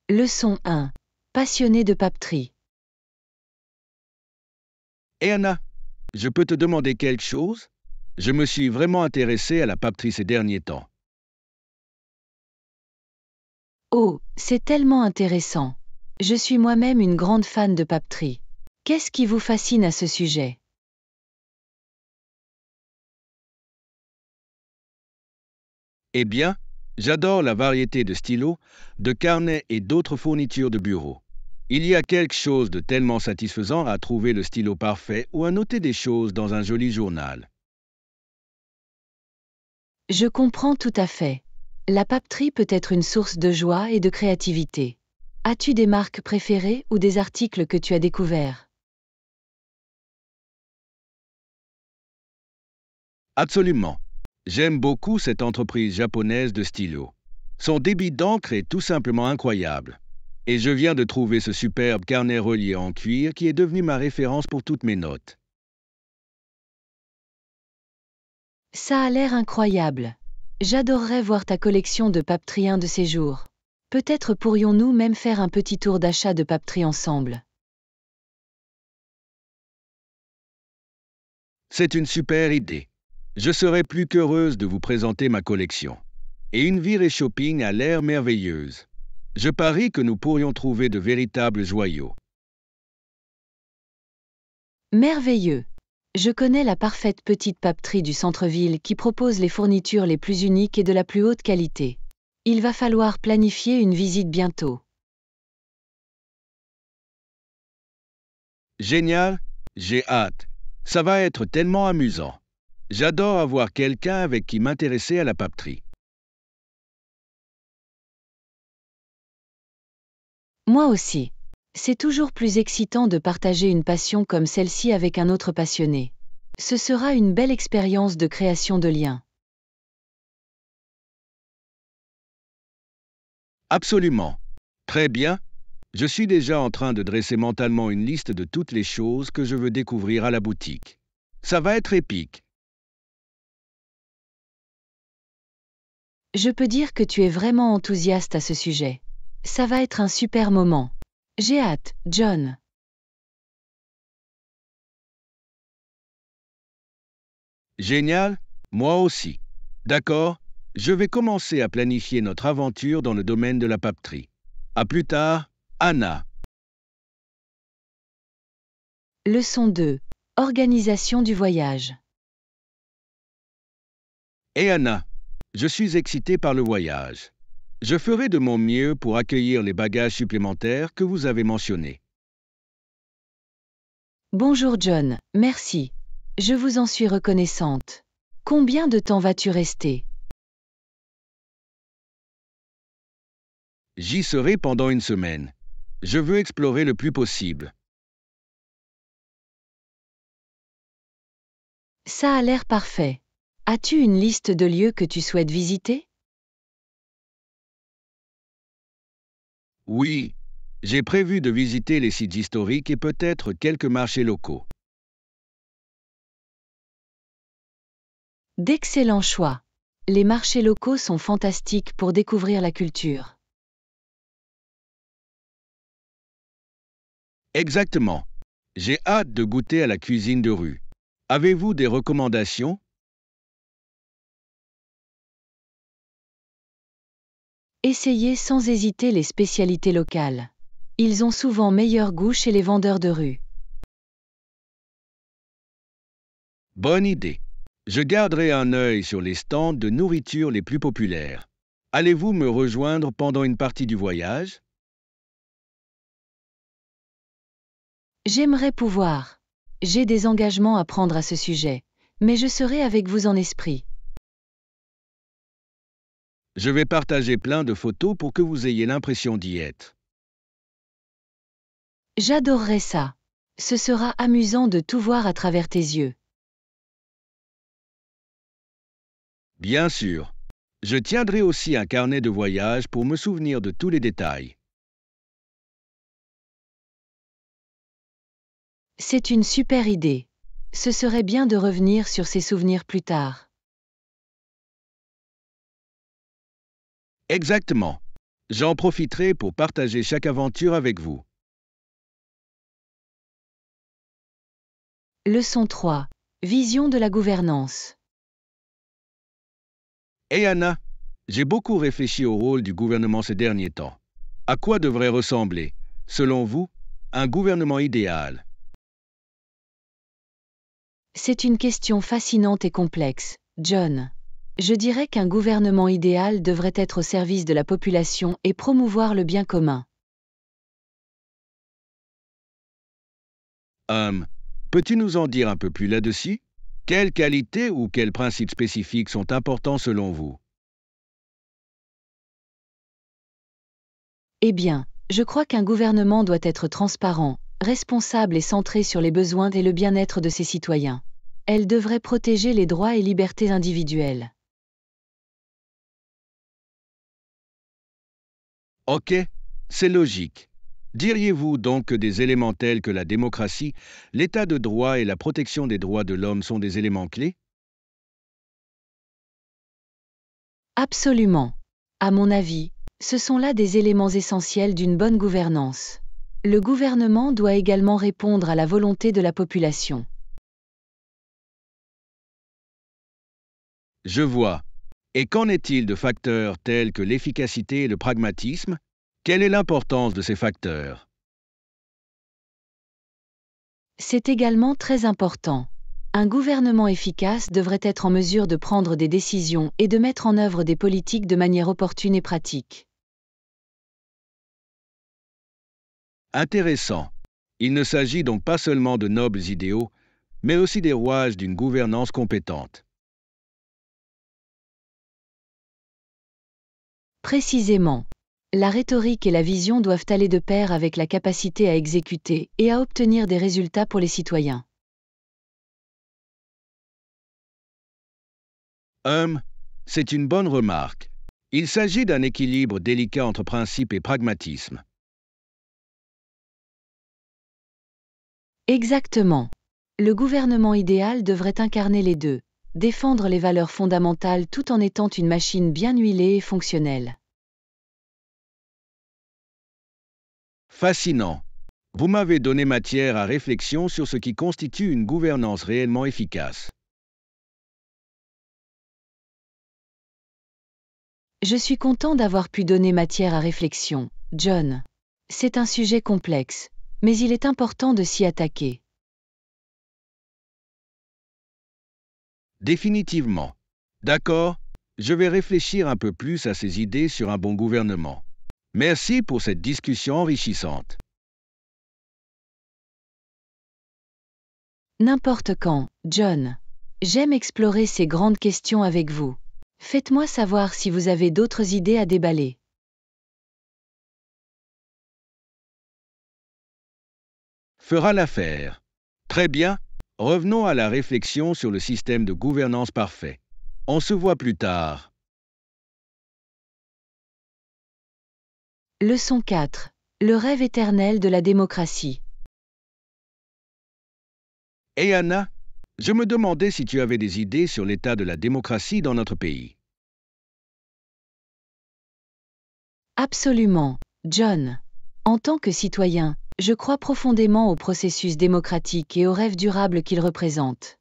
Leçon 1. Passionné de papeterie. Et Anna, je peux te demander quelque chose? Je me suis vraiment intéressé à la papeterie ces derniers temps. Oh, c'est tellement intéressant. Je suis moi-même une grande fan de papeterie. Qu'est-ce qui vous fascine à ce sujet? Eh bien, j'adore la variété de stylos, de carnets et d'autres fournitures de bureau. Il y a quelque chose de tellement satisfaisant à trouver le stylo parfait ou à noter des choses dans un joli journal. Je comprends tout à fait. La papeterie peut être une source de joie et de créativité. As-tu des marques préférées ou des articles que tu as découverts? Absolument. J'aime beaucoup cette entreprise japonaise de stylos. Son débit d'encre est tout simplement incroyable. Et je viens de trouver ce superbe carnet relié en cuir qui est devenu ma référence pour toutes mes notes. Ça a l'air incroyable. J'adorerais voir ta collection de papeterie un de ces jours. Peut-être pourrions-nous même faire un petit tour d'achat de papeterie ensemble. C'est une super idée. Je serais plus qu'heureuse de vous présenter ma collection. Et une virée shopping a l'air merveilleuse. Je parie que nous pourrions trouver de véritables joyaux. Merveilleux. Je connais la parfaite petite papeterie du centre-ville qui propose les fournitures les plus uniques et de la plus haute qualité. Il va falloir planifier une visite bientôt. Génial, j'ai hâte. Ça va être tellement amusant. J'adore avoir quelqu'un avec qui m'intéresser à la papeterie. Moi aussi. C'est toujours plus excitant de partager une passion comme celle-ci avec un autre passionné. Ce sera une belle expérience de création de liens. Absolument. Très bien. Je suis déjà en train de dresser mentalement une liste de toutes les choses que je veux découvrir à la boutique. Ça va être épique. Je peux dire que tu es vraiment enthousiaste à ce sujet. Ça va être un super moment. J'ai hâte, John. Génial, moi aussi. D'accord, je vais commencer à planifier notre aventure dans le domaine de la papeterie. À plus tard, Anna. Leçon 2. Organisation du voyage. Et Anna, je suis excité par le voyage. Je ferai de mon mieux pour accueillir les bagages supplémentaires que vous avez mentionnés. Bonjour John, merci. Je vous en suis reconnaissante. Combien de temps vas-tu rester? J'y serai pendant une semaine. Je veux explorer le plus possible. Ça a l'air parfait. As-tu une liste de lieux que tu souhaites visiter? Oui, j'ai prévu de visiter les sites historiques et peut-être quelques marchés locaux. D'excellents choix. Les marchés locaux sont fantastiques pour découvrir la culture. Exactement. J'ai hâte de goûter à la cuisine de rue. Avez-vous des recommandations? Essayez sans hésiter les spécialités locales. Ils ont souvent meilleur goût chez les vendeurs de rue. Bonne idée. Je garderai un œil sur les stands de nourriture les plus populaires. Allez-vous me rejoindre pendant une partie du voyage? J'aimerais pouvoir. J'ai des engagements à prendre à ce sujet, mais je serai avec vous en esprit. Je vais partager plein de photos pour que vous ayez l'impression d'y être. J'adorerais ça. Ce sera amusant de tout voir à travers tes yeux. Bien sûr. Je tiendrai aussi un carnet de voyage pour me souvenir de tous les détails. C'est une super idée. Ce serait bien de revenir sur ces souvenirs plus tard. Exactement. J'en profiterai pour partager chaque aventure avec vous. Leçon 3. Vision de la gouvernance. Hey Anna, j'ai beaucoup réfléchi au rôle du gouvernement ces derniers temps. À quoi devrait ressembler, selon vous, un gouvernement idéal? C'est une question fascinante et complexe, John. Je dirais qu'un gouvernement idéal devrait être au service de la population et promouvoir le bien commun. Peux-tu nous en dire un peu plus là-dessus? Quelles qualités ou quels principes spécifiques sont importants selon vous? Eh bien, je crois qu'un gouvernement doit être transparent, responsable et centré sur les besoins et le bien-être de ses citoyens. Elle devrait protéger les droits et libertés individuelles. Ok, c'est logique. Diriez-vous donc que des éléments tels que la démocratie, l'état de droit et la protection des droits de l'homme sont des éléments clés? Absolument. À mon avis, ce sont là des éléments essentiels d'une bonne gouvernance. Le gouvernement doit également répondre à la volonté de la population. Je vois. Et qu'en est-il de facteurs tels que l'efficacité et le pragmatisme? Quelle est l'importance de ces facteurs? C'est également très important. Un gouvernement efficace devrait être en mesure de prendre des décisions et de mettre en œuvre des politiques de manière opportune et pratique. Intéressant. Il ne s'agit donc pas seulement de nobles idéaux, mais aussi des rouages d'une gouvernance compétente. Précisément. La rhétorique et la vision doivent aller de pair avec la capacité à exécuter et à obtenir des résultats pour les citoyens. C'est une bonne remarque. Il s'agit d'un équilibre délicat entre principe et pragmatisme. Exactement. Le gouvernement idéal devrait incarner les deux, défendre les valeurs fondamentales tout en étant une machine bien huilée et fonctionnelle. Fascinant. Vous m'avez donné matière à réflexion sur ce qui constitue une gouvernance réellement efficace. Je suis content d'avoir pu donner matière à réflexion, John. C'est un sujet complexe, mais il est important de s'y attaquer. Définitivement. D'accord, je vais réfléchir un peu plus à ces idées sur un bon gouvernement. Merci pour cette discussion enrichissante. N'importe quand, John. J'aime explorer ces grandes questions avec vous. Faites-moi savoir si vous avez d'autres idées à déballer. Fera l'affaire. Très bien, revenons à la réflexion sur le système de gouvernance parfait. On se voit plus tard. Leçon 4. Le rêve éternel de la démocratie. Et Anna, je me demandais si tu avais des idées sur l'état de la démocratie dans notre pays. Absolument, John. En tant que citoyen, je crois profondément au processus démocratique et aux rêves durables qu'il représente.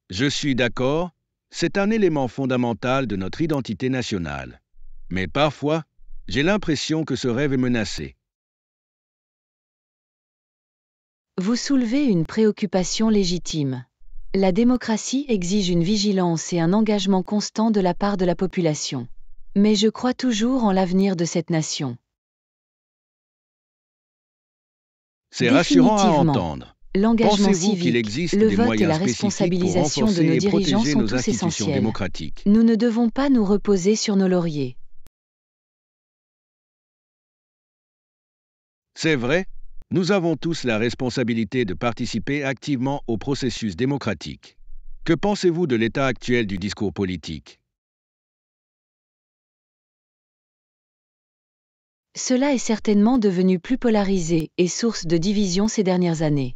Je suis d'accord, c'est un élément fondamental de notre identité nationale. Mais parfois, j'ai l'impression que ce rêve est menacé. Vous soulevez une préoccupation légitime. La démocratie exige une vigilance et un engagement constant de la part de la population. Mais je crois toujours en l'avenir de cette nation. C'est rassurant à Définitivement. entendre. L'engagement Pensez-vous qu'il civique, existe le des vote et moyens la spécifiques pour responsabilisation de renforcer nos et dirigeants protéger sont nos tous institutions essentiels. démocratiques? Nous ne devons pas nous reposer sur nos lauriers. C'est vrai, nous avons tous la responsabilité de participer activement au processus démocratique. Que pensez-vous de l'état actuel du discours politique? Cela est certainement devenu plus polarisé et source de division ces dernières années.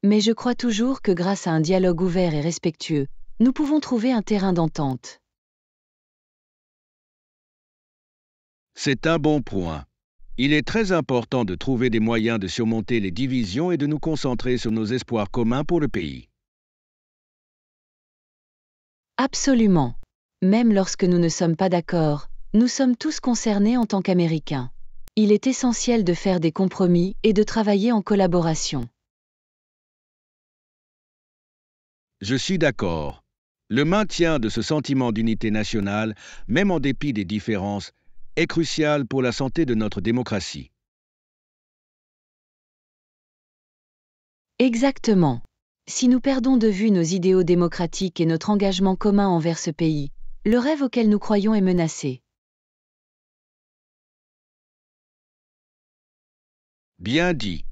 Mais je crois toujours que grâce à un dialogue ouvert et respectueux, nous pouvons trouver un terrain d'entente. C'est un bon point. Il est très important de trouver des moyens de surmonter les divisions et de nous concentrer sur nos espoirs communs pour le pays. Absolument. Même lorsque nous ne sommes pas d'accord, nous sommes tous concernés en tant qu'Américains. Il est essentiel de faire des compromis et de travailler en collaboration. Je suis d'accord. Le maintien de ce sentiment d'unité nationale, même en dépit des différences, est crucial pour la santé de notre démocratie. Exactement. Si nous perdons de vue nos idéaux démocratiques et notre engagement commun envers ce pays, le rêve auquel nous croyons est menacé. Bien dit.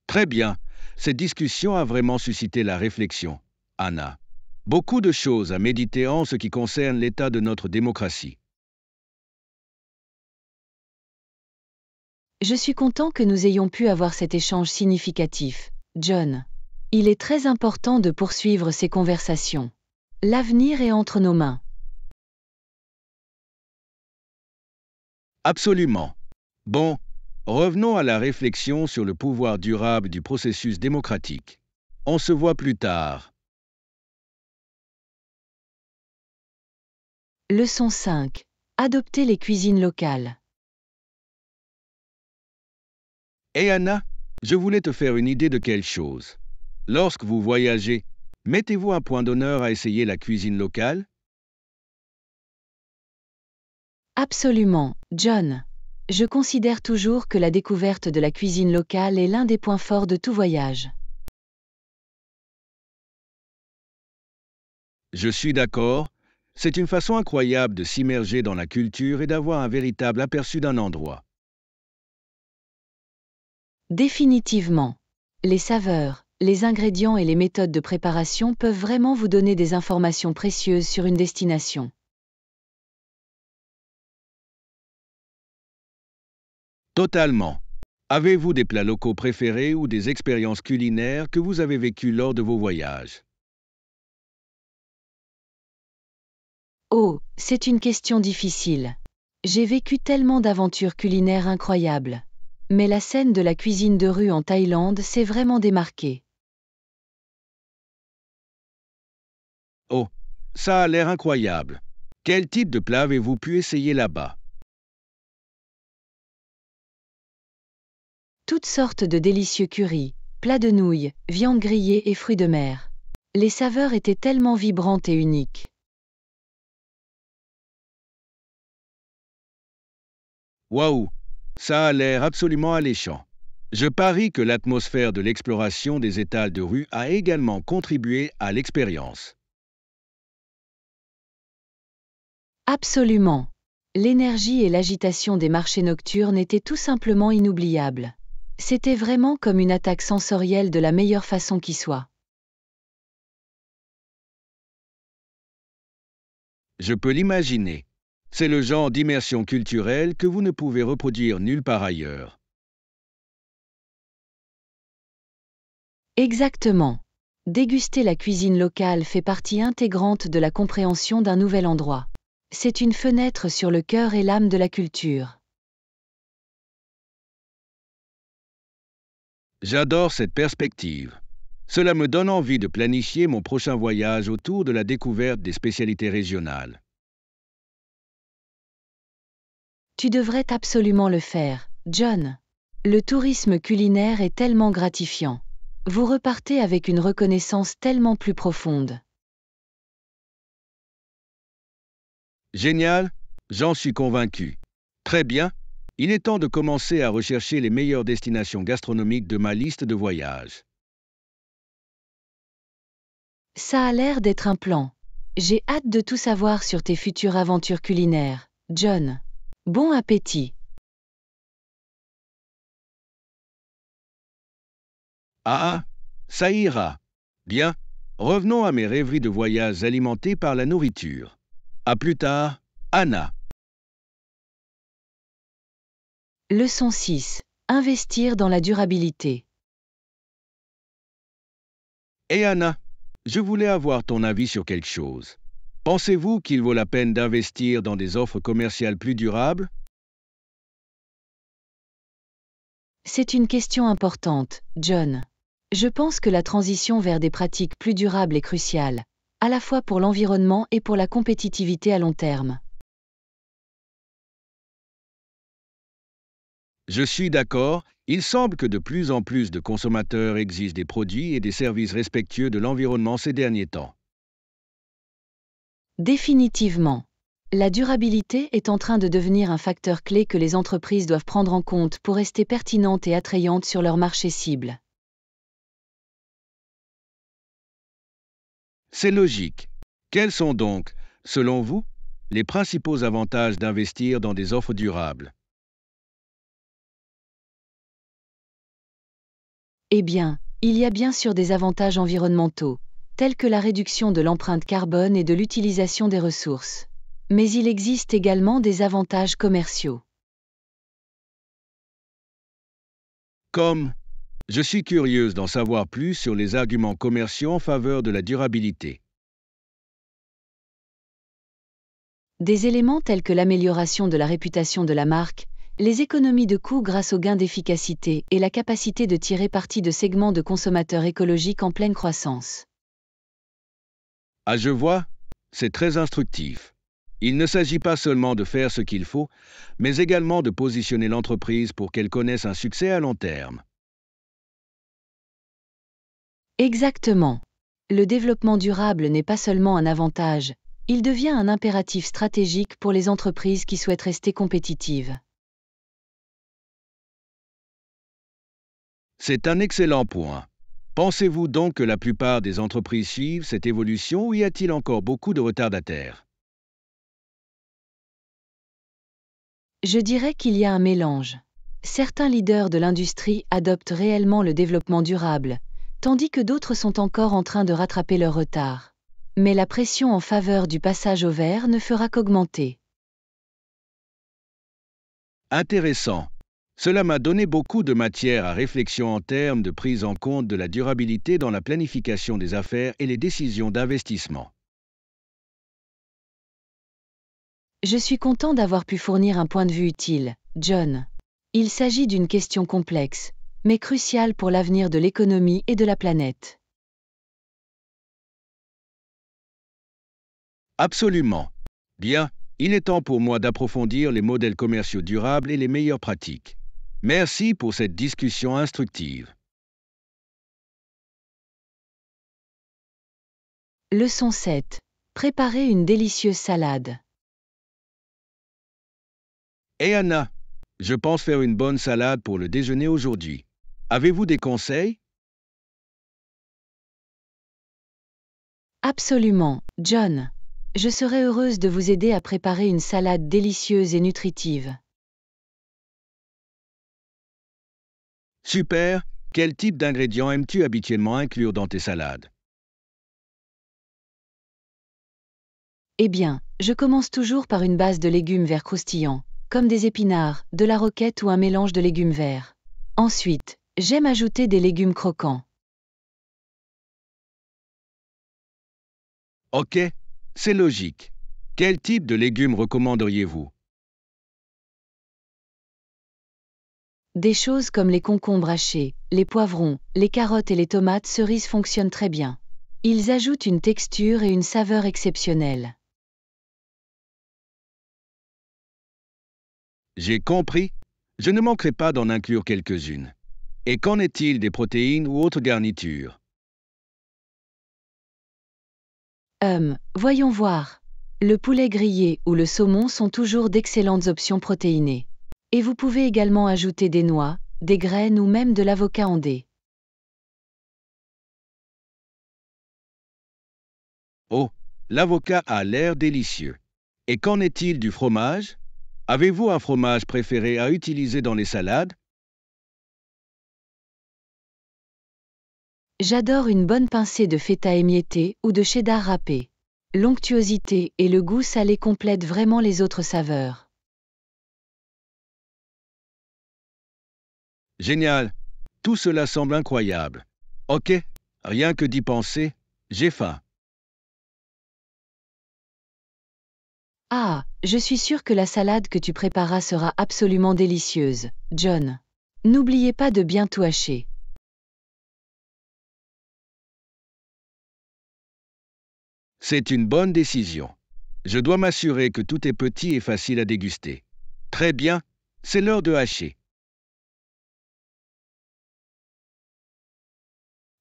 Très bien. Cette discussion a vraiment suscité la réflexion, Anna. Beaucoup de choses à méditer en ce qui concerne l'état de notre démocratie. Je suis content que nous ayons pu avoir cet échange significatif, John. Il est très important de poursuivre ces conversations. L'avenir est entre nos mains. Absolument. Bon, revenons à la réflexion sur le pouvoir durable du processus démocratique. On se voit plus tard. Leçon 5. Adopter les cuisines locales. Et Anna, je voulais te faire une idée de quelque chose. Lorsque vous voyagez, mettez-vous un point d'honneur à essayer la cuisine locale? Absolument, John. Je considère toujours que la découverte de la cuisine locale est l'un des points forts de tout voyage. Je suis d'accord. C'est une façon incroyable de s'immerger dans la culture et d'avoir un véritable aperçu d'un endroit. Définitivement. Les saveurs, les ingrédients et les méthodes de préparation peuvent vraiment vous donner des informations précieuses sur une destination. Totalement. Avez-vous des plats locaux préférés ou des expériences culinaires que vous avez vécues lors de vos voyages? Oh, c'est une question difficile. J'ai vécu tellement d'aventures culinaires incroyables. Mais la scène de la cuisine de rue en Thaïlande s'est vraiment démarquée. Oh, ça a l'air incroyable. Quel type de plat avez-vous pu essayer là-bas? Toutes sortes de délicieux currys, plats de nouilles, viande grillée et fruits de mer. Les saveurs étaient tellement vibrantes et uniques. Waouh, ça a l'air absolument alléchant. Je parie que l'atmosphère de l'exploration des étals de rue a également contribué à l'expérience. Absolument. L'énergie et l'agitation des marchés nocturnes étaient tout simplement inoubliables. C'était vraiment comme une attaque sensorielle de la meilleure façon qui soit. Je peux l'imaginer. C'est le genre d'immersion culturelle que vous ne pouvez reproduire nulle part ailleurs. Exactement. Déguster la cuisine locale fait partie intégrante de la compréhension d'un nouvel endroit. C'est une fenêtre sur le cœur et l'âme de la culture. J'adore cette perspective. Cela me donne envie de planifier mon prochain voyage autour de la découverte des spécialités régionales. Tu devrais absolument le faire, John. Le tourisme culinaire est tellement gratifiant. Vous repartez avec une reconnaissance tellement plus profonde. Génial, j'en suis convaincu. Très bien, il est temps de commencer à rechercher les meilleures destinations gastronomiques de ma liste de voyages. Ça a l'air d'être un plan. J'ai hâte de tout savoir sur tes futures aventures culinaires, John. Bon appétit. Ah, ça ira. Bien, revenons à mes rêveries de voyages alimentés par la nourriture. À plus tard, Anna. Leçon 6. Investir dans la durabilité. Et Anna, je voulais avoir ton avis sur quelque chose. Pensez-vous qu'il vaut la peine d'investir dans des offres commerciales plus durables? C'est une question importante, John. Je pense que la transition vers des pratiques plus durables est cruciale, à la fois pour l'environnement et pour la compétitivité à long terme. Je suis d'accord, il semble que de plus en plus de consommateurs exigent des produits et des services respectueux de l'environnement ces derniers temps. Définitivement. La durabilité est en train de devenir un facteur clé que les entreprises doivent prendre en compte pour rester pertinentes et attrayantes sur leur marché cible. C'est logique. Quels sont donc, selon vous, les principaux avantages d'investir dans des offres durables? Eh bien, il y a bien sûr des avantages environnementaux, tels que la réduction de l'empreinte carbone et de l'utilisation des ressources. Mais il existe également des avantages commerciaux. Comme, je suis curieuse d'en savoir plus sur les arguments commerciaux en faveur de la durabilité. Des éléments tels que l'amélioration de la réputation de la marque, les économies de coûts grâce aux gains d'efficacité et la capacité de tirer parti de segments de consommateurs écologiques en pleine croissance. Ah, je vois, c'est très instructif. Il ne s'agit pas seulement de faire ce qu'il faut, mais également de positionner l'entreprise pour qu'elle connaisse un succès à long terme. Exactement. Le développement durable n'est pas seulement un avantage, il devient un impératif stratégique pour les entreprises qui souhaitent rester compétitives. C'est un excellent point. Pensez-vous donc que la plupart des entreprises suivent cette évolution ou y a-t-il encore beaucoup de retardataires? Je dirais qu'il y a un mélange. Certains leaders de l'industrie adoptent réellement le développement durable, tandis que d'autres sont encore en train de rattraper leur retard. Mais la pression en faveur du passage au vert ne fera qu'augmenter. Intéressant. Cela m'a donné beaucoup de matière à réflexion en termes de prise en compte de la durabilité dans la planification des affaires et les décisions d'investissement. Je suis content d'avoir pu fournir un point de vue utile, John. Il s'agit d'une question complexe, mais cruciale pour l'avenir de l'économie et de la planète. Absolument. Bien, il est temps pour moi d'approfondir les modèles commerciaux durables et les meilleures pratiques. Merci pour cette discussion instructive. Leçon 7. Préparez une délicieuse salade. Et Anna, je pense faire une bonne salade pour le déjeuner aujourd'hui. Avez-vous des conseils? Absolument, John. Je serai heureuse de vous aider à préparer une salade délicieuse et nutritive. Super. Quel type d'ingrédients aimes-tu habituellement inclure dans tes salades? Eh bien, je commence toujours par une base de légumes verts croustillants, comme des épinards, de la roquette ou un mélange de légumes verts. Ensuite, j'aime ajouter des légumes croquants. Ok, c'est logique. Quel type de légumes recommanderiez-vous? Des choses comme les concombres hachés, les poivrons, les carottes et les tomates cerises fonctionnent très bien. Ils ajoutent une texture et une saveur exceptionnelles. J'ai compris. Je ne manquerai pas d'en inclure quelques-unes. Et qu'en est-il des protéines ou autres garnitures? Voyons voir. Le poulet grillé ou le saumon sont toujours d'excellentes options protéinées. Et vous pouvez également ajouter des noix, des graines ou même de l'avocat en dés. Oh, l'avocat a l'air délicieux. Et qu'en est-il du fromage? Avez-vous un fromage préféré à utiliser dans les salades? J'adore une bonne pincée de feta émiettée ou de cheddar râpé. L'onctuosité et le goût salé complètent vraiment les autres saveurs. Génial. Tout cela semble incroyable. Ok, rien que d'y penser, j'ai faim. Ah, je suis sûre que la salade que tu préparas sera absolument délicieuse, John. N'oubliez pas de bien tout hacher. C'est une bonne décision. Je dois m'assurer que tout est petit et facile à déguster. Très bien, c'est l'heure de hacher.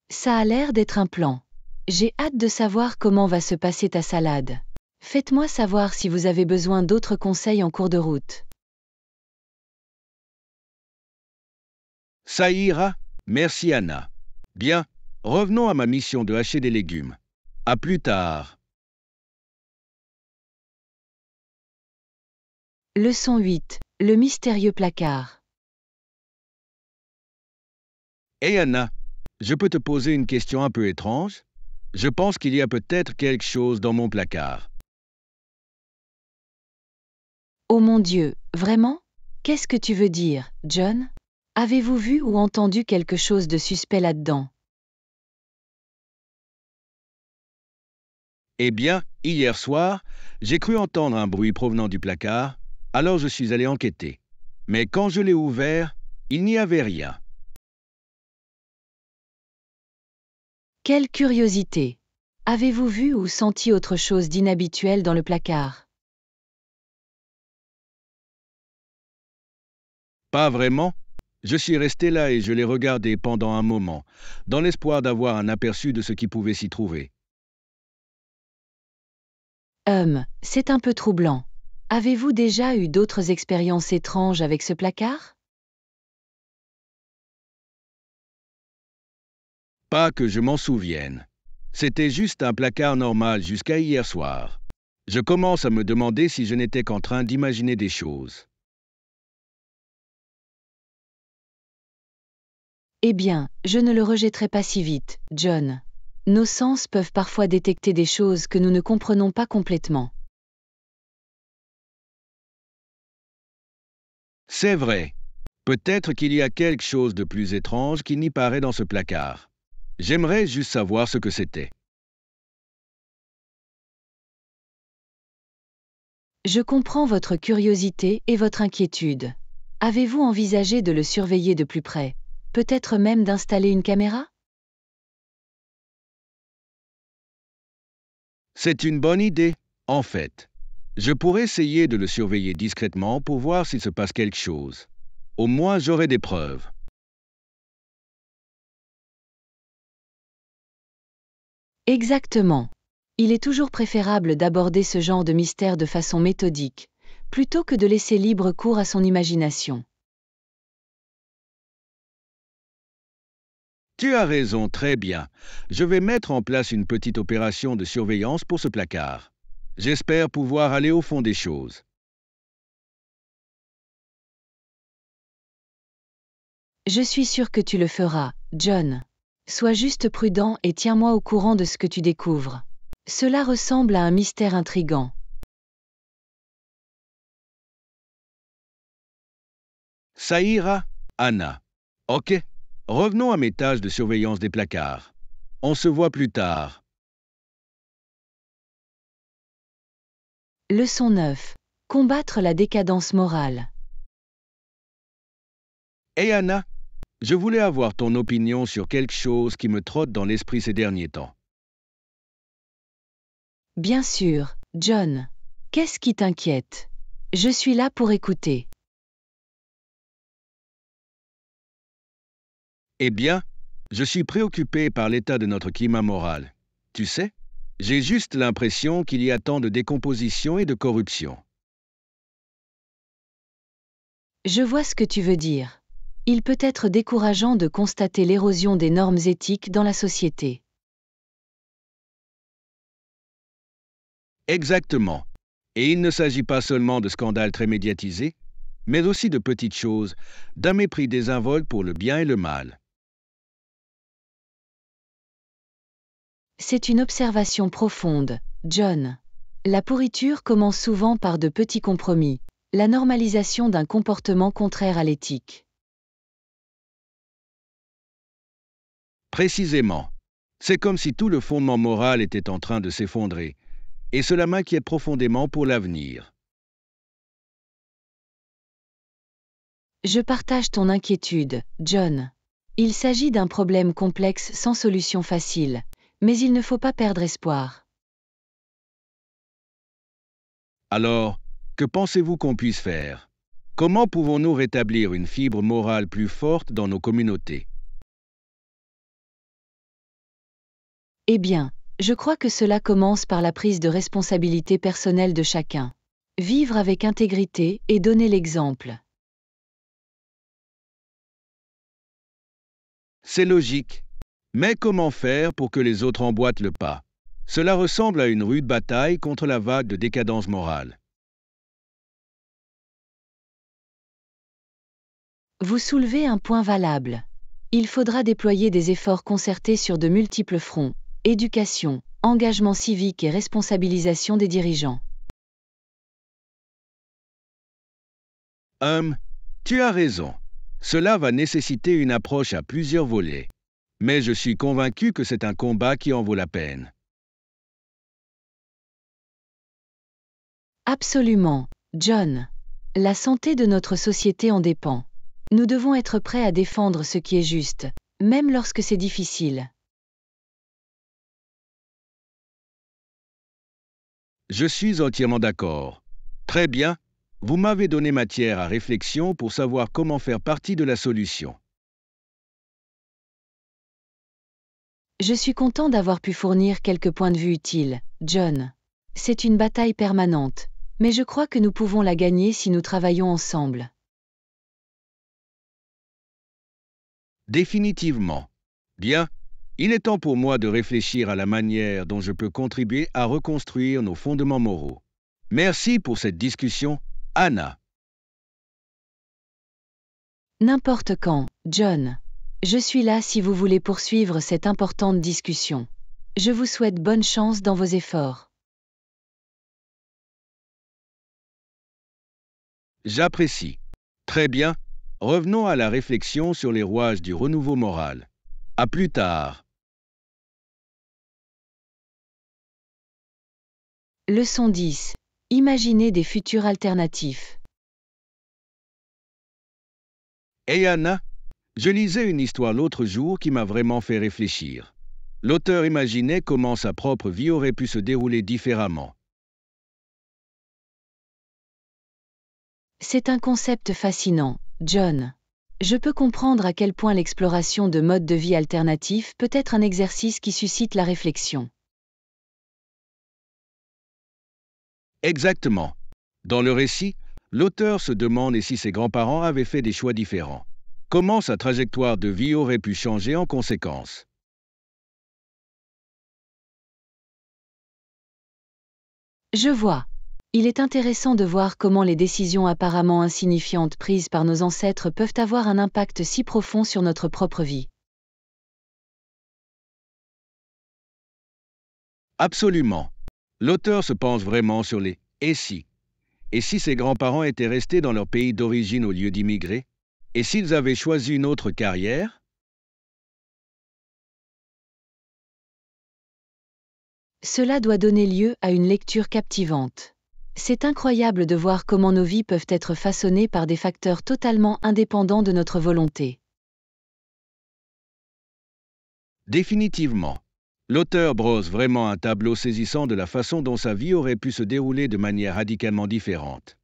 Ça a l'air d'être un plan. J'ai hâte de savoir comment va se passer ta salade. Faites-moi savoir si vous avez besoin d'autres conseils en cours de route. Ça ira, merci Anna. Bien, revenons à ma mission de hacher des légumes. À plus tard. Leçon 8. Le mystérieux placard. Hé Anna, je peux te poser une question un peu étrange? Je pense qu'il y a peut-être quelque chose dans mon placard. Oh mon Dieu, vraiment? Qu'est-ce que tu veux dire, John? Avez-vous vu ou entendu quelque chose de suspect là-dedans? Eh bien, hier soir, j'ai cru entendre un bruit provenant du placard, alors je suis allé enquêter. Mais quand je l'ai ouvert, il n'y avait rien. Quelle curiosité! Avez-vous vu ou senti autre chose d'inhabituel dans le placard? Pas vraiment. Je suis resté là et je l'ai regardé pendant un moment, dans l'espoir d'avoir un aperçu de ce qui pouvait s'y trouver. C'est un peu troublant. Avez-vous déjà eu d'autres expériences étranges avec ce placard? Pas que je m'en souvienne. C'était juste un placard normal jusqu'à hier soir. Je commence à me demander si je n'étais qu'en train d'imaginer des choses. Eh bien, je ne le rejetterai pas si vite, John. Nos sens peuvent parfois détecter des choses que nous ne comprenons pas complètement. C'est vrai. Peut-être qu'il y a quelque chose de plus étrange qui n'y paraît dans ce placard. J'aimerais juste savoir ce que c'était. Je comprends votre curiosité et votre inquiétude. Avez-vous envisagé de le surveiller de plus près? Peut-être même d'installer une caméra? C'est une bonne idée, en fait. Je pourrais essayer de le surveiller discrètement pour voir s'il se passe quelque chose. Au moins, j'aurai des preuves. Exactement. Il est toujours préférable d'aborder ce genre de mystère de façon méthodique, plutôt que de laisser libre cours à son imagination. Tu as raison, très bien. Je vais mettre en place une petite opération de surveillance pour ce placard. J'espère pouvoir aller au fond des choses. Je suis sûr que tu le feras, John. Sois juste prudent et tiens-moi au courant de ce que tu découvres. Cela ressemble à un mystère intrigant. Ça ira, Anna. Ok, revenons à mes tâches de surveillance des placards. On se voit plus tard. Leçon 9. Combattre la décadence morale. Hé Anna, je voulais avoir ton opinion sur quelque chose qui me trotte dans l'esprit ces derniers temps. Bien sûr, John. Qu'est-ce qui t'inquiète? Je suis là pour écouter. Eh bien, je suis préoccupé par l'état de notre climat moral. Tu sais, j'ai juste l'impression qu'il y a tant de décomposition et de corruption. Je vois ce que tu veux dire. Il peut être décourageant de constater l'érosion des normes éthiques dans la société. Exactement. Et il ne s'agit pas seulement de scandales très médiatisés, mais aussi de petites choses, d'un mépris désinvolte pour le bien et le mal. C'est une observation profonde, John. La pourriture commence souvent par de petits compromis, la normalisation d'un comportement contraire à l'éthique. Précisément. C'est comme si tout le fondement moral était en train de s'effondrer, et cela m'inquiète profondément pour l'avenir. Je partage ton inquiétude, John. Il s'agit d'un problème complexe sans solution facile, mais il ne faut pas perdre espoir. Alors, que pensez-vous qu'on puisse faire? Comment pouvons-nous rétablir une fibre morale plus forte dans nos communautés? Eh bien, je crois que cela commence par la prise de responsabilité personnelle de chacun. Vivre avec intégrité et donner l'exemple. C'est logique. Mais comment faire pour que les autres emboîtent le pas? Cela ressemble à une rude bataille contre la vague de décadence morale. Vous soulevez un point valable. Il faudra déployer des efforts concertés sur de multiples fronts: éducation, engagement civique et responsabilisation des dirigeants. Tu as raison. Cela va nécessiter une approche à plusieurs volets. Mais je suis convaincu que c'est un combat qui en vaut la peine. Absolument, John. La santé de notre société en dépend. Nous devons être prêts à défendre ce qui est juste, même lorsque c'est difficile. Je suis entièrement d'accord. Très bien, vous m'avez donné matière à réflexion pour savoir comment faire partie de la solution. Je suis content d'avoir pu fournir quelques points de vue utiles, John. C'est une bataille permanente, mais je crois que nous pouvons la gagner si nous travaillons ensemble. Définitivement. Bien, il est temps pour moi de réfléchir à la manière dont je peux contribuer à reconstruire nos fondements moraux. Merci pour cette discussion, Anna. N'importe quand, John. Je suis là si vous voulez poursuivre cette importante discussion. Je vous souhaite bonne chance dans vos efforts. J'apprécie. Très bien, revenons à la réflexion sur les rouages du renouveau moral. À plus tard. Leçon 10. Imaginez des futurs alternatifs. Hey Anna, je lisais une histoire l'autre jour qui m'a vraiment fait réfléchir. L'auteur imaginait comment sa propre vie aurait pu se dérouler différemment. C'est un concept fascinant, John. Je peux comprendre à quel point l'exploration de modes de vie alternatifs peut être un exercice qui suscite la réflexion. Exactement. Dans le récit, l'auteur se demande si ses grands-parents avaient fait des choix différents. Comment sa trajectoire de vie aurait pu changer en conséquence. Je vois. Il est intéressant de voir comment les décisions apparemment insignifiantes prises par nos ancêtres peuvent avoir un impact si profond sur notre propre vie. Absolument. L'auteur se penche vraiment sur les « et si ». Et si ses grands-parents étaient restés dans leur pays d'origine au lieu d'immigrer? Et s'ils avaient choisi une autre carrière? Cela doit donner lieu à une lecture captivante. C'est incroyable de voir comment nos vies peuvent être façonnées par des facteurs totalement indépendants de notre volonté. Définitivement. L'auteur brosse vraiment un tableau saisissant de la façon dont sa vie aurait pu se dérouler de manière radicalement différente.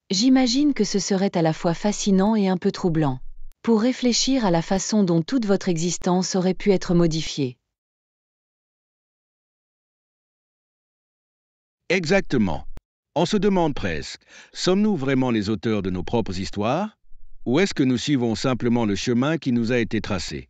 J'imagine que ce serait à la fois fascinant et un peu troublant, pour réfléchir à la façon dont toute votre existence aurait pu être modifiée. Exactement. On se demande presque, sommes-nous vraiment les auteurs de nos propres histoires? Ou est-ce que nous suivons simplement le chemin qui nous a été tracé?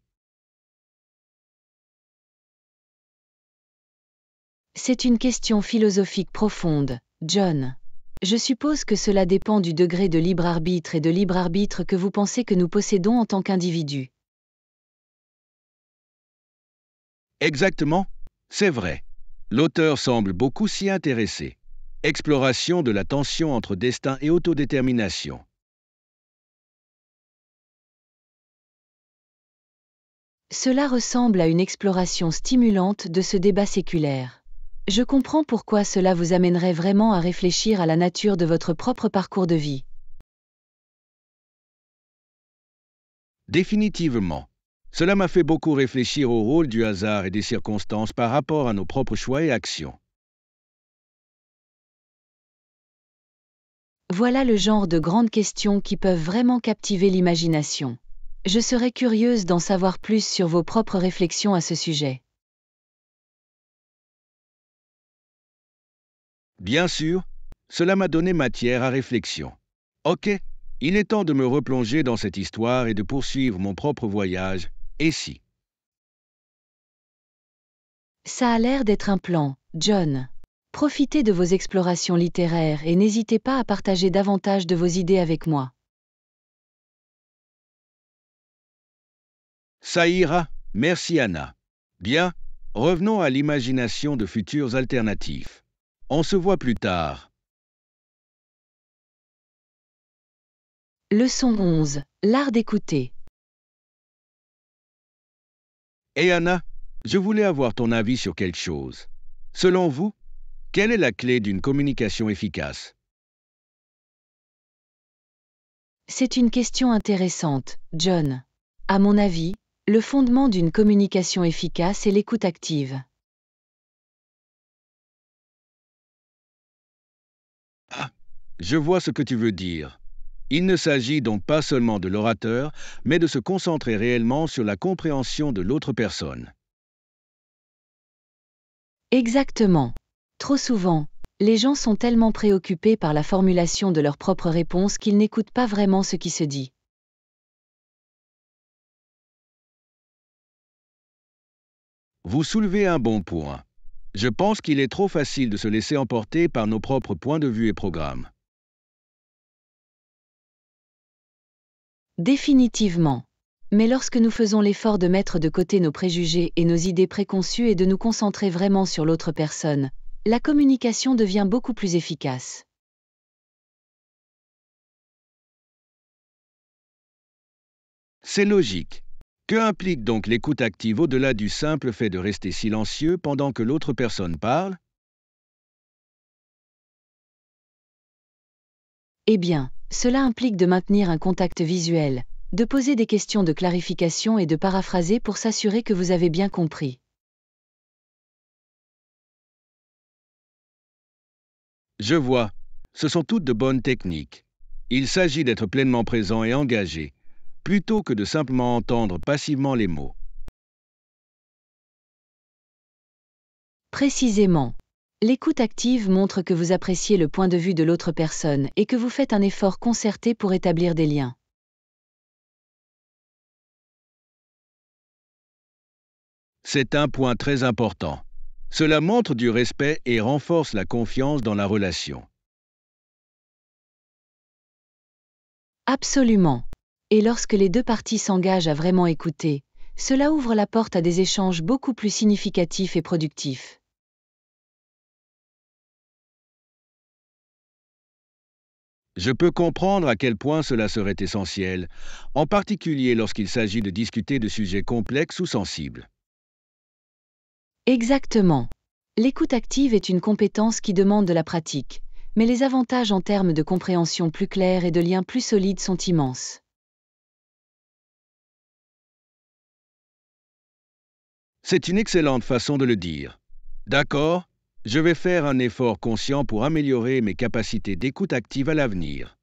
C'est une question philosophique profonde, John. Je suppose que cela dépend du degré de libre arbitre et de libre arbitre que vous pensez que nous possédons en tant qu'individus. Exactement, c'est vrai. L'auteur semble beaucoup s'y intéresser. Exploration de la tension entre destin et autodétermination. Cela ressemble à une exploration stimulante de ce débat séculaire. Je comprends pourquoi cela vous amènerait vraiment à réfléchir à la nature de votre propre parcours de vie. Définitivement. Cela m'a fait beaucoup réfléchir au rôle du hasard et des circonstances par rapport à nos propres choix et actions. Voilà le genre de grandes questions qui peuvent vraiment captiver l'imagination. Je serais curieuse d'en savoir plus sur vos propres réflexions à ce sujet. Bien sûr, cela m'a donné matière à réflexion. Ok, il est temps de me replonger dans cette histoire et de poursuivre mon propre voyage. Et si? Ça a l'air d'être un plan, John. Profitez de vos explorations littéraires et n'hésitez pas à partager davantage de vos idées avec moi. Ça ira, merci Anna. Bien, revenons à l'imagination de futurs alternatifs. On se voit plus tard. Leçon 11. L'art d'écouter. Et Anna, je voulais avoir ton avis sur quelque chose. Selon vous, quelle est la clé d'une communication efficace? C'est une question intéressante, John. À mon avis, le fondement d'une communication efficace est l'écoute active. Ah, je vois ce que tu veux dire. Il ne s'agit donc pas seulement de l'orateur, mais de se concentrer réellement sur la compréhension de l'autre personne. Exactement. Trop souvent, les gens sont tellement préoccupés par la formulation de leurs propres réponses qu'ils n'écoutent pas vraiment ce qui se dit. Vous soulevez un bon point. Je pense qu'il est trop facile de se laisser emporter par nos propres points de vue et programmes. Définitivement. Mais lorsque nous faisons l'effort de mettre de côté nos préjugés et nos idées préconçues et de nous concentrer vraiment sur l'autre personne, la communication devient beaucoup plus efficace. C'est logique. Que implique donc l'écoute active au-delà du simple fait de rester silencieux pendant que l'autre personne parle? Eh bien, cela implique de maintenir un contact visuel, de poser des questions de clarification et de paraphraser pour s'assurer que vous avez bien compris. Je vois. Ce sont toutes de bonnes techniques. Il s'agit d'être pleinement présent et engagé, plutôt que de simplement entendre passivement les mots. Précisément. L'écoute active montre que vous appréciez le point de vue de l'autre personne et que vous faites un effort concerté pour établir des liens. C'est un point très important. Cela montre du respect et renforce la confiance dans la relation. Absolument. Et lorsque les deux parties s'engagent à vraiment écouter, cela ouvre la porte à des échanges beaucoup plus significatifs et productifs. Je peux comprendre à quel point cela serait essentiel, en particulier lorsqu'il s'agit de discuter de sujets complexes ou sensibles. Exactement. L'écoute active est une compétence qui demande de la pratique, mais les avantages en termes de compréhension plus claire et de liens plus solides sont immenses. C'est une excellente façon de le dire. D'accord, je vais faire un effort conscient pour améliorer mes capacités d'écoute active à l'avenir.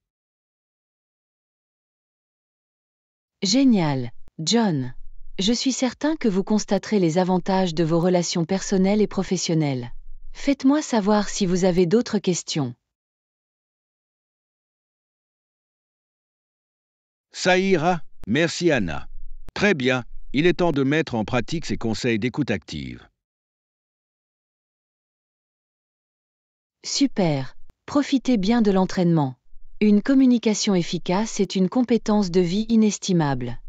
Génial, John. Je suis certain que vous constaterez les avantages de vos relations personnelles et professionnelles. Faites-moi savoir si vous avez d'autres questions. Ça ira, merci Anna. Très bien, il est temps de mettre en pratique ces conseils d'écoute active. Super. Profitez bien de l'entraînement. Une communication efficace est une compétence de vie inestimable.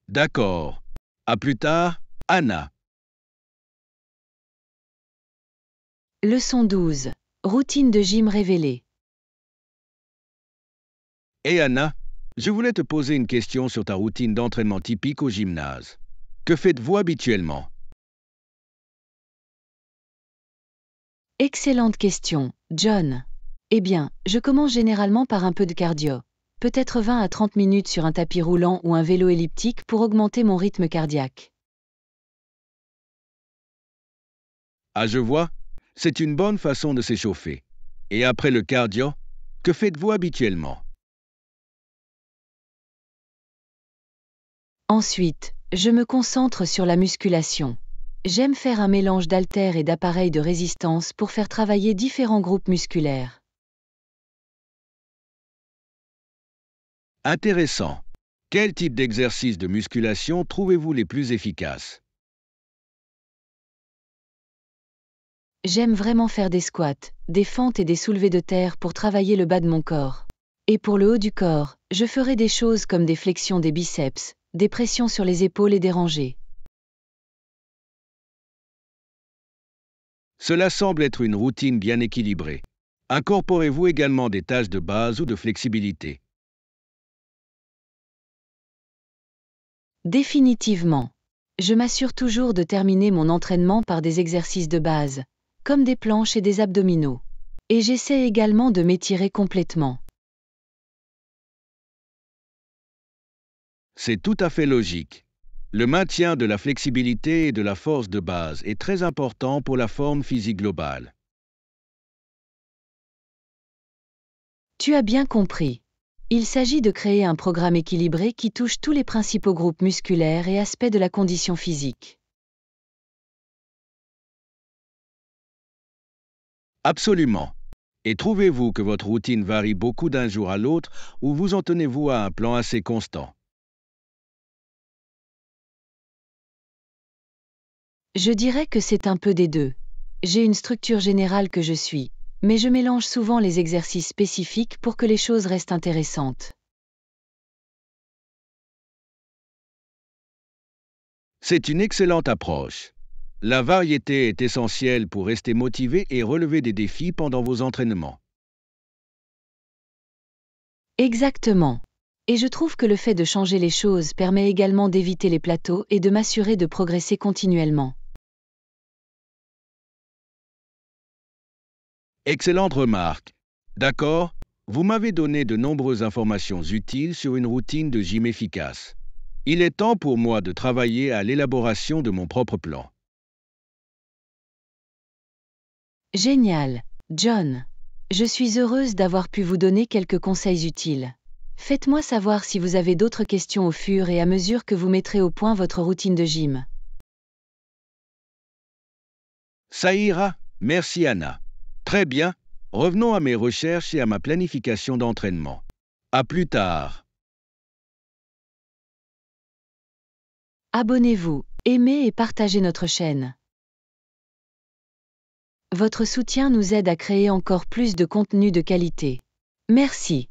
D'accord. À plus tard, Anna. Leçon 12. Routine de gym révélée. Et Anna, je voulais te poser une question sur ta routine d'entraînement typique au gymnase. Que faites-vous habituellement? Excellente question, John. Eh bien, je commence généralement par un peu de cardio. Peut-être 20 à 30 minutes sur un tapis roulant ou un vélo elliptique pour augmenter mon rythme cardiaque. Ah, je vois, c'est une bonne façon de s'échauffer. Et après le cardio, que faites-vous habituellement? Ensuite, je me concentre sur la musculation. J'aime faire un mélange d'haltères et d'appareils de résistance pour faire travailler différents groupes musculaires. Intéressant. Quel type d'exercice de musculation trouvez-vous les plus efficaces? J'aime vraiment faire des squats, des fentes et des soulevés de terre pour travailler le bas de mon corps. Et pour le haut du corps, je ferai des choses comme des flexions des biceps, des pressions sur les épaules et des rangées. Cela semble être une routine bien équilibrée. Incorporez-vous également des tâches de base ou de flexibilité? Définitivement. Je m'assure toujours de terminer mon entraînement par des exercices de base, comme des planches et des abdominaux. Et j'essaie également de m'étirer complètement. C'est tout à fait logique. Le maintien de la flexibilité et de la force de base est très important pour la forme physique globale. Tu as bien compris. Il s'agit de créer un programme équilibré qui touche tous les principaux groupes musculaires et aspects de la condition physique. Absolument. Et trouvez-vous que votre routine varie beaucoup d'un jour à l'autre ou vous en tenez-vous à un plan assez constant? Je dirais que c'est un peu des deux. J'ai une structure générale que je suis, mais je mélange souvent les exercices spécifiques pour que les choses restent intéressantes. C'est une excellente approche. La variété est essentielle pour rester motivé et relever des défis pendant vos entraînements. Exactement. Et je trouve que le fait de changer les choses permet également d'éviter les plateaux et de m'assurer de progresser continuellement. Excellente remarque. D'accord, vous m'avez donné de nombreuses informations utiles sur une routine de gym efficace. Il est temps pour moi de travailler à l'élaboration de mon propre plan. Génial, John. Je suis heureuse d'avoir pu vous donner quelques conseils utiles. Faites-moi savoir si vous avez d'autres questions au fur et à mesure que vous mettrez au point votre routine de gym. Ça ira, merci Anna. Très bien, revenons à mes recherches et à ma planification d'entraînement. À plus tard. Abonnez-vous, aimez et partagez notre chaîne. Votre soutien nous aide à créer encore plus de contenu de qualité. Merci.